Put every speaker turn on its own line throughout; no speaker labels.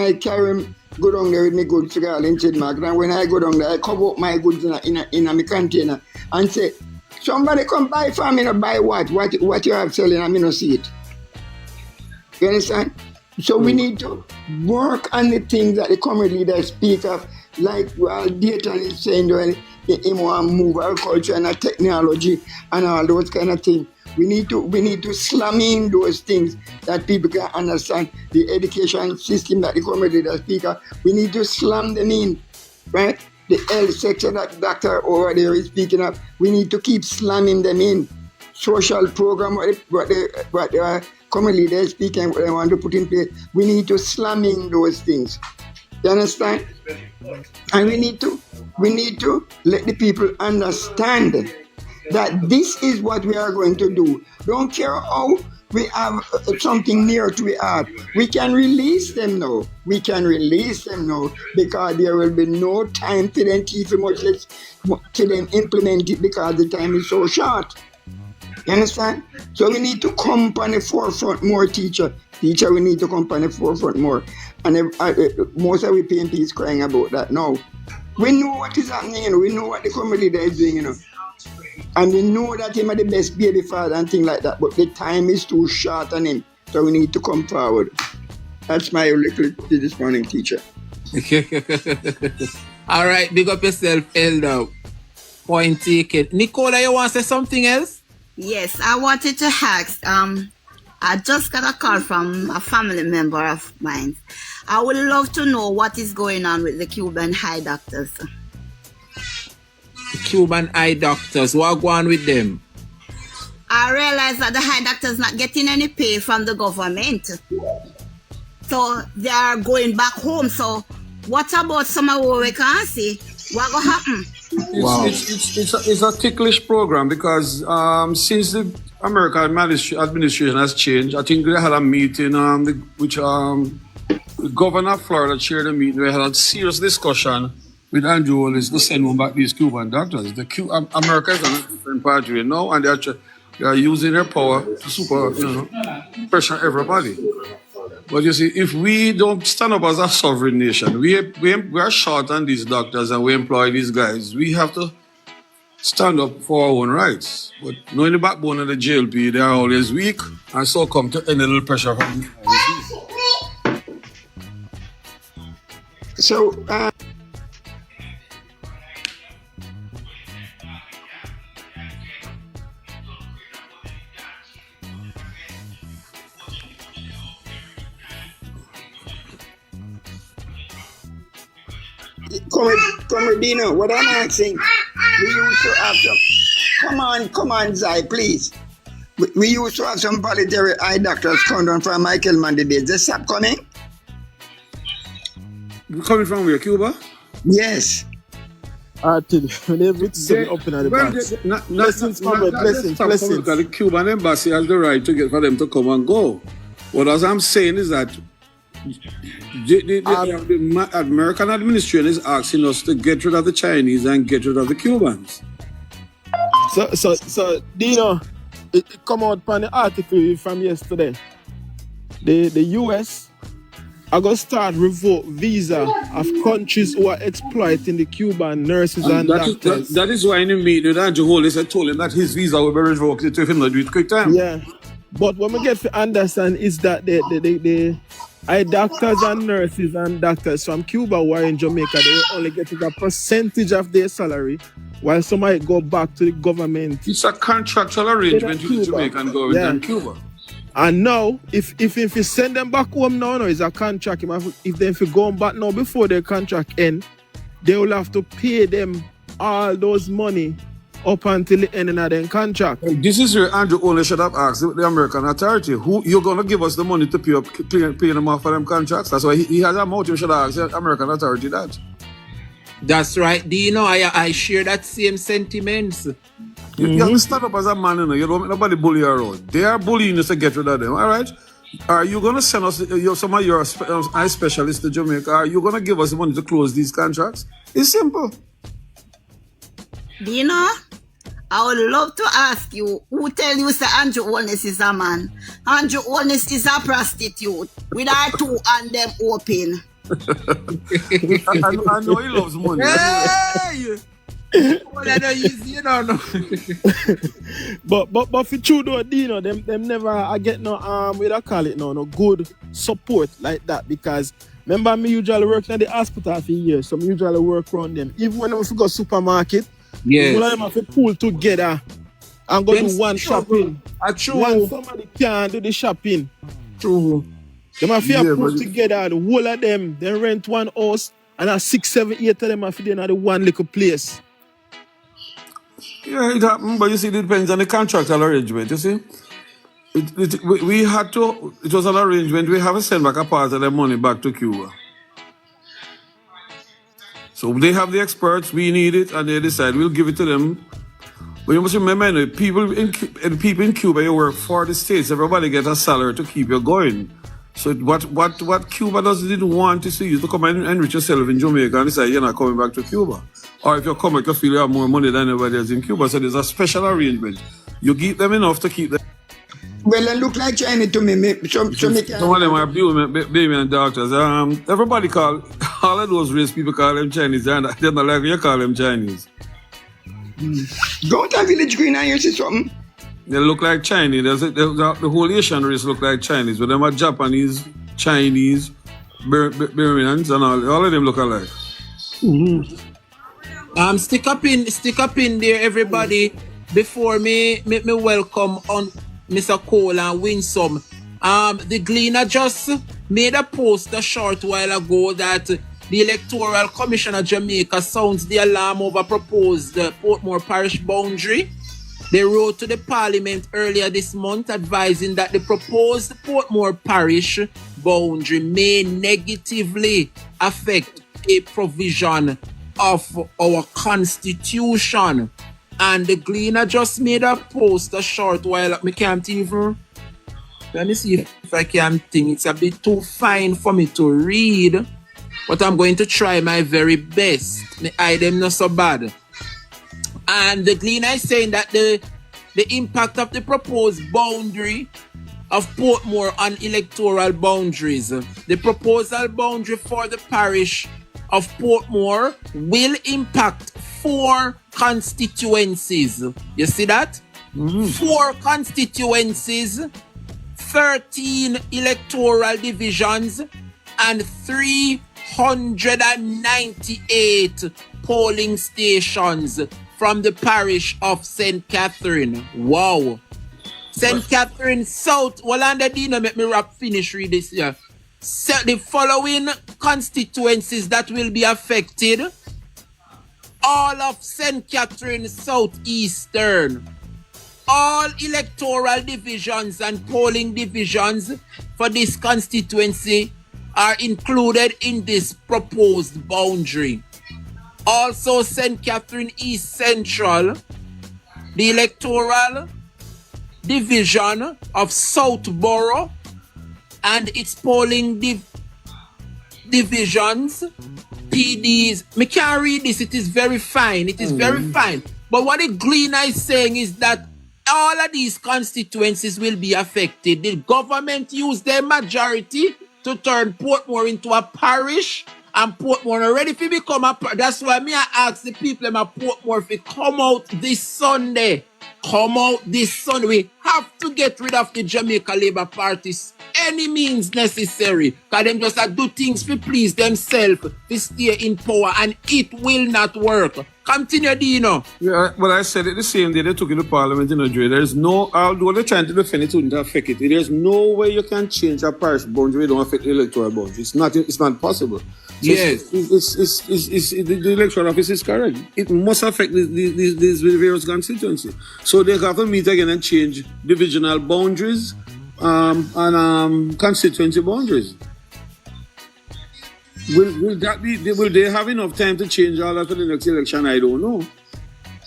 I carry him, go down there with my goods to Garland in Chidmark. And when I go down there, I cover up my goods in my container and say, somebody come buy from me, buy what? What you have selling, I'm not see it. You understand? So we need to work on the things that the community leaders speak of, like Dayton is saying, him want to move agriculture and technology and all those kind of things. We need to slam in those things that people can understand. The education system that the community leaders speak of, we need to slam them in, right? The health sector that Dr. over there is speaking of, we need to keep slamming them in. Social program, what the community leaders speaking, what they want to put in place, we need to slam in those things. You understand? And we need to let the people understand that this is what we are going to do. Don't care how we have something near to the heart. We can release them now. Because there will be no time for them to even much less to them implement it because the time is so short. You understand? So we need to come on the forefront more, teacher. Teacher, we need to come on the forefront more. And most of the PNP is crying about that now. We know what is happening, we know what the community leader is doing, And we know that him are the best baby father and things like that, but the time is too short on him. So we need to come forward. That's my little this morning, teacher.
All right, big up yourself, Elder. Point taken. Nicola, you want to say something else?
Yes, I wanted to ask. I just got a call from a family member of mine. I would love to know what is going on with the Cuban eye doctors.
The Cuban eye doctors, what go on with them?
I realize that the eye doctors not getting any pay from the government. So they are going back home. So what about some of what we can see? What will happen?
It's a ticklish program because since the American administration has changed, I think they had a meeting the governor of Florida chaired a meeting. We had a serious discussion with Andrew Willis to send back these Cuban doctors. America is on a different party now, and they are using their power to pressure everybody. But you see, if we don't stand up as a sovereign nation, we are short on these doctors and we employ these guys. We have to stand up for our own rights. But knowing the backbone of the JLP, they are always weak, and so come to any little pressure from them.
So, Comedino, what I'm asking, we used to have some, come on, Zai, please. We used to have some voluntary eye doctors come down from Michael Monday days. They stop coming?
Coming from where, Cuba?
Yes.
Blessings, Mama, blessings.
Because the Cuban embassy has the right to get for them to come and go. What I'm saying is that the American administration is asking us to get rid of the Chinese and get rid of the Cubans.
So Dino, it come out from the article from yesterday. The US are going to start revoke visa of countries who are exploiting the Cuban nurses and doctors.
That is why in the meeting with Andrew Hollis, I told him that his visa will be revoked if him not do it quick time.
Yeah, but what we get to understand is that the eye doctors and nurses and doctors from Cuba who are in Jamaica, they only getting a percentage of their salary, while some might go back to the government.
It's a contractual arrangement with the Jamaican government and Cuba.
And now, if you send them back home now, it's a contract. If they go back now before their contract end, they will have to pay them all those money up until the end of their contract.
This is where Andrew only should have asked the American authority, who you're going to give us the money to pay them off for them contracts? That's why he has a motive. Should have asked the American authority that.
That's right, Dino. I share that same sentiments.
You have to stand up as a man, you don't make nobody bully around. They are bullying us to get rid of them, all right? Are you going to send us, some of your eye specialists to Jamaica? Are you going to give us money to close these contracts? It's simple.
Dino, I would love to ask you, who tell you that Andrew Holness is a man? Andrew Holness is a prostitute with our two and them open.
I know he loves money.
Hey! Well, I know you know.
But for true though, Dino, them never I get no what I call it no good support like that, because remember me usually working at the hospital for years, so me usually work around them. Even when I was to go supermarket,
Yes.
all of them have to pull together and go
Them
do one shopping.
True.
When somebody can't do the shopping,
True.
them have to
Yeah,
pull
but-
together, the whole of them, they rent one house, and 6, 7, 8 of them have to do in the one little place.
Yeah, it happened, but you see, it depends on the contractual arrangement. You see, we had to. It was an arrangement. We have to send back a part of the money back to Cuba. So they have the experts. We need it, and they decide we'll give it to them. But you must remember, people in Cuba, you work for the states. Everybody get a salary to keep you going. So what Cuba didn't want to see you to come and enrich yourself in Jamaica and decide you're not coming back to Cuba. Or if you come back, you feel you have more money than everybody else in Cuba. So there's a special arrangement. You give them enough to keep them.
Well, it look like China to me. Some
Some of them are baby and doctors. Everybody call, all of those race people call them Chinese. They're not like you call them Chinese.
Go to Village Green and you see something.
They look like Chinese. The whole Asian race look like Chinese. But them are Japanese, Chinese, Burmans, and all of them look alike.
Stick up in there, everybody. Before me welcome on Mr. Cole and Winsome. The Gleaner just made a post a short while ago that the Electoral Commission of Jamaica sounds the alarm over proposed Portmore parish boundary. They wrote to the Parliament earlier this month advising that the proposed Portmore parish boundary may negatively affect a provision of our Constitution. And the Gleaner just made a post a short while. I can't even. Let me see if I can think. It's a bit too fine for me to read, but I'm going to try my very best. The item not so bad. And the Gleaner is saying that the impact of the proposed boundary of Portmore on electoral boundaries. The proposal boundary for the parish of Portmore will impact 4 constituencies. You see that? 4 constituencies, 13 electoral divisions, and 398 polling stations from the parish of St. Catherine. Wow. St. Catherine South. Well, under Dino, make me finish read this here. So the following constituencies that will be affected: all of St. Catherine Southeastern, all electoral divisions and polling divisions for this constituency are included in this proposed boundary. Also, St. Catherine East Central, the electoral division of Southborough and its polling divisions, PDs. Me can't read this, it is very fine. It is very fine. But what the Gleaner is saying is that all of these constituencies will be affected. The government used their majority to turn Portmore into a parish, and Portmore already to become a parish. That's why me I ask the people in Portmore if it come out this Sunday. Come out this Sunday. We have to get rid of the Jamaica Labour Party any means necessary. Because them just do things to please themselves to stay in power, and it will not work. Continue, Dino.
Yeah, well, I said it the same day they took it to Parliament in Nigeria. There's no, although they're trying to defend it, wouldn't affect it. There's no way you can change a parish boundary, it don't affect the electoral boundary. It's not possible. So
Yes.
The electoral office is correct. It must affect these various constituencies. So they have to meet again and change divisional boundaries and constituency boundaries. Will they have enough time to change all that for the next election? I don't know.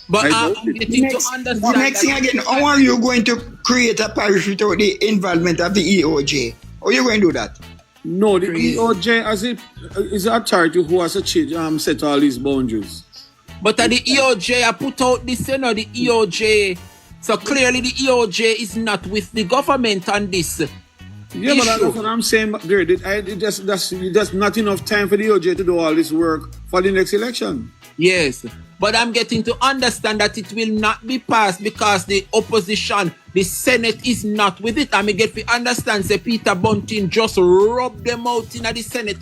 But I'm
The
getting
next,
to understand.
the next thing again, how are you going to create a parish without the involvement of the EOJ? How are you going to do that?
No, the EOJ is an authority who has to change, set all these boundaries.
But the EOJ, I put out this, the EOJ. So clearly the EOJ is not with the government on this.
Yeah, but that's
issue.
what I'm saying, Gerd. That's not enough time for the OJ to do all this work for the next election.
Yes, but I'm getting to understand that it will not be passed because the opposition, the Senate is not with it. I get to understand, say Peter Bunting just rub them out in the Senate.